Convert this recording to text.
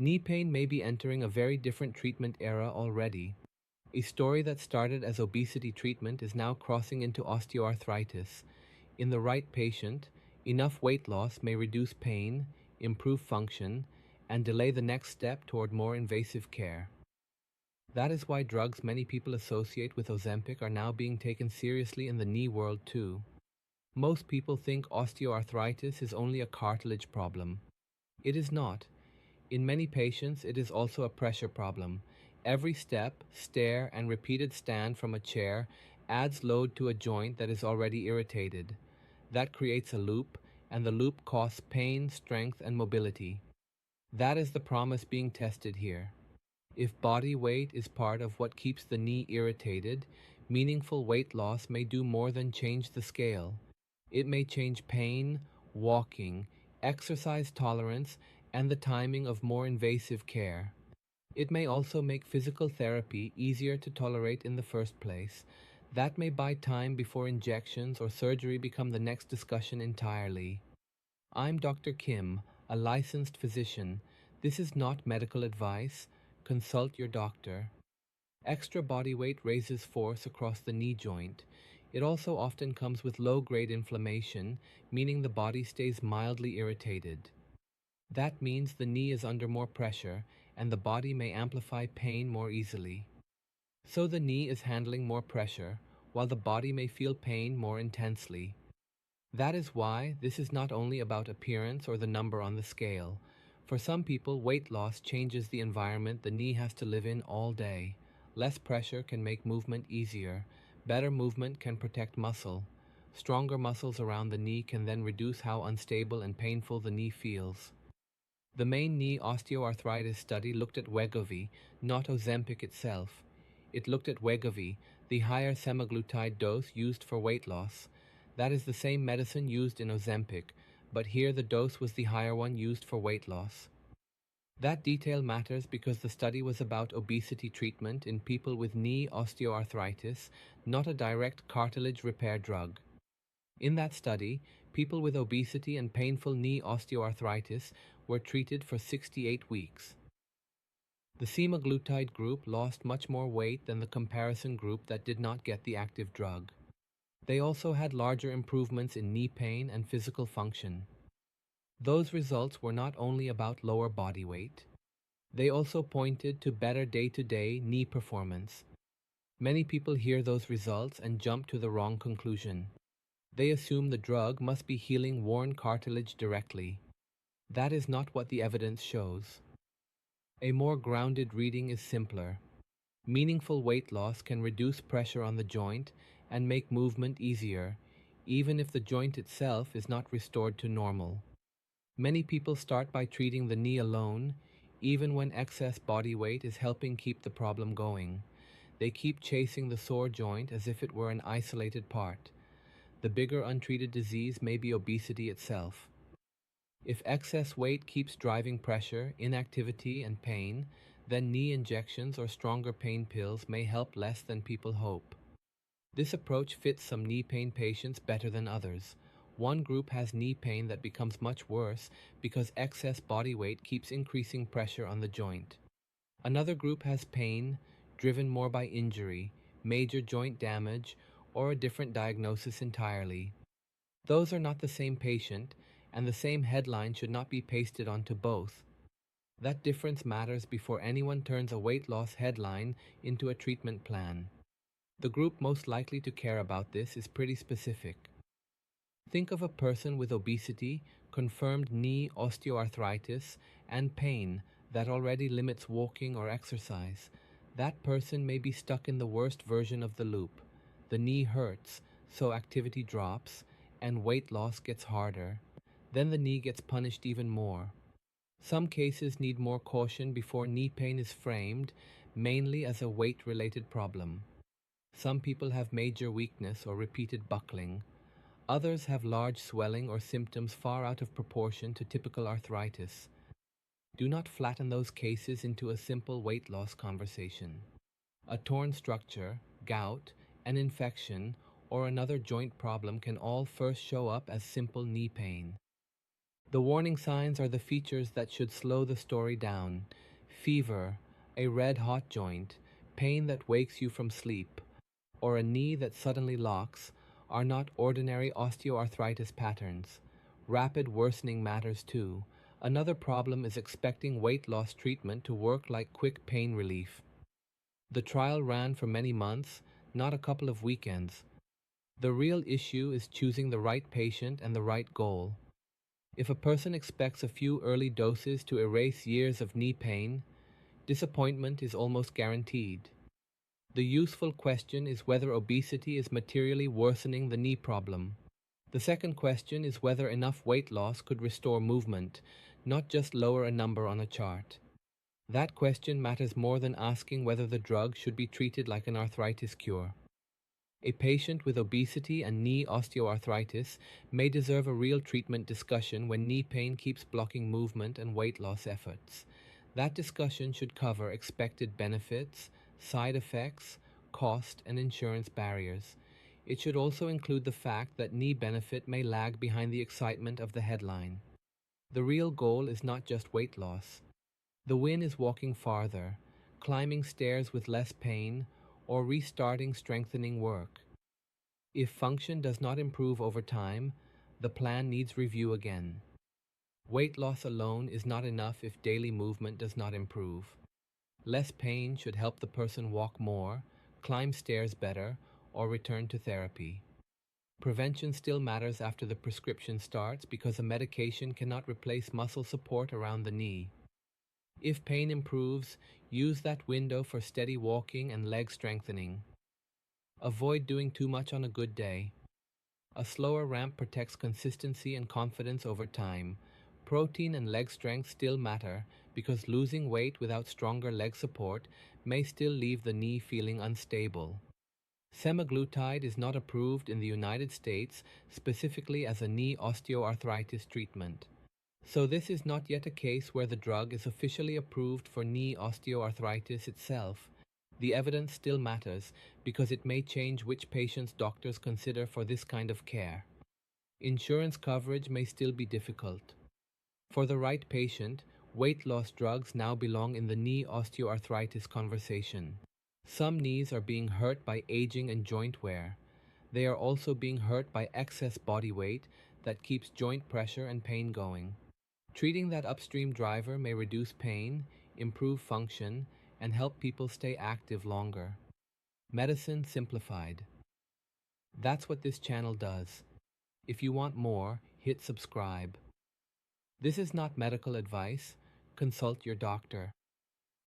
Knee pain may be entering a very different treatment era already. A story that started as obesity treatment is now crossing into osteoarthritis. In the right patient, enough weight loss may reduce pain, improve function, and delay the next step toward more invasive care. That is why drugs many people associate with Ozempic are now being taken seriously in the knee world too. Most people think osteoarthritis is only a cartilage problem. It is not. In many patients, it is also a pressure problem. Every step, stair, and repeated stand from a chair adds load to a joint that is already irritated. That creates a loop, and the loop costs pain, strength, and mobility. That is the promise being tested here. If body weight is part of what keeps the knee irritated, meaningful weight loss may do more than change the scale. It may change pain, walking, exercise tolerance, and the timing of more invasive care. It may also make physical therapy easier to tolerate in the first place. That may buy time before injections or surgery become the next discussion entirely. I'm Dr. Kim, a licensed physician. This is not medical advice. Consult your doctor. Extra body weight raises force across the knee joint. It also often comes with low-grade inflammation, meaning the body stays mildly irritated. That means the knee is under more pressure, and the body may amplify pain more easily. So the knee is handling more pressure, while the body may feel pain more intensely. That is why this is not only about appearance or the number on the scale. For some people, weight loss changes the environment the knee has to live in all day. Less pressure can make movement easier. Better movement can protect muscle. Stronger muscles around the knee can then reduce how unstable and painful the knee feels. The main knee osteoarthritis study looked at Wegovy, not Ozempic itself. It looked at Wegovy, the higher semaglutide dose used for weight loss. That is the same medicine used in Ozempic, but here the dose was the higher one used for weight loss. That detail matters because the study was about obesity treatment in people with knee osteoarthritis, not a direct cartilage repair drug. In that study, people with obesity and painful knee osteoarthritis were treated for 68 weeks. The semaglutide group lost much more weight than the comparison group that did not get the active drug. They also had larger improvements in knee pain and physical function. Those results were not only about lower body weight. They also pointed to better day-to-day knee performance. Many people hear those results and jump to the wrong conclusion. They assume the drug must be healing worn cartilage directly. That is not what the evidence shows. A more grounded reading is simpler. Meaningful weight loss can reduce pressure on the joint and make movement easier, even if the joint itself is not restored to normal. Many people start by treating the knee alone, even when excess body weight is helping keep the problem going. They keep chasing the sore joint as if it were an isolated part. The bigger untreated disease may be obesity itself. If excess weight keeps driving pressure, inactivity, and pain, then knee injections or stronger pain pills may help less than people hope. This approach fits some knee pain patients better than others. One group has knee pain that becomes much worse because excess body weight keeps increasing pressure on the joint. Another group has pain driven more by injury, major joint damage, or a different diagnosis entirely. Those are not the same patient, and the same headline should not be pasted onto both. That difference matters before anyone turns a weight loss headline into a treatment plan. The group most likely to care about this is pretty specific. Think of a person with obesity, confirmed knee osteoarthritis, and pain that already limits walking or exercise. That person may be stuck in the worst version of the loop. The knee hurts, so activity drops, and weight loss gets harder. Then the knee gets punished even more. Some cases need more caution before knee pain is framed, mainly as a weight-related problem. Some people have major weakness or repeated buckling. Others have large swelling or symptoms far out of proportion to typical arthritis. Do not flatten those cases into a simple weight loss conversation. A torn structure, gout, an infection, or another joint problem can all first show up as simple knee pain. The warning signs are the features that should slow the story down: fever, a red-hot joint, pain that wakes you from sleep, or a knee that suddenly locks are not ordinary osteoarthritis patterns. Rapid worsening matters too. Another problem is expecting weight loss treatment to work like quick pain relief. The trial ran for many months, not a couple of weekends. The real issue is choosing the right patient and the right goal. If a person expects a few early doses to erase years of knee pain, disappointment is almost guaranteed. The useful question is whether obesity is materially worsening the knee problem. The second question is whether enough weight loss could restore movement, not just lower a number on a chart. That question matters more than asking whether the drug should be treated like an arthritis cure. A patient with obesity and knee osteoarthritis may deserve a real treatment discussion when knee pain keeps blocking movement and weight loss efforts. That discussion should cover expected benefits, side effects, cost, and insurance barriers. It should also include the fact that knee benefit may lag behind the excitement of the headline. The real goal is not just weight loss. The win is walking farther, climbing stairs with less pain, or restarting strengthening work. If function does not improve over time, the plan needs review again. Weight loss alone is not enough if daily movement does not improve. Less pain should help the person walk more, climb stairs better, or return to therapy. Prevention still matters after the prescription starts because a medication cannot replace muscle support around the knee. If pain improves, use that window for steady walking and leg strengthening. Avoid doing too much on a good day. A slower ramp protects consistency and confidence over time. Protein and leg strength still matter because losing weight without stronger leg support may still leave the knee feeling unstable. Semaglutide is not approved in the United States specifically as a knee osteoarthritis treatment. So this is not yet a case where the drug is officially approved for knee osteoarthritis itself. The evidence still matters because it may change which patients doctors consider for this kind of care. Insurance coverage may still be difficult. For the right patient, weight loss drugs now belong in the knee osteoarthritis conversation. Some knees are being hurt by aging and joint wear. They are also being hurt by excess body weight that keeps joint pressure and pain going. Treating that upstream driver may reduce pain, improve function, and help people stay active longer. Medicine simplified. That's what this channel does. If you want more, hit subscribe. This is not medical advice. Consult your doctor.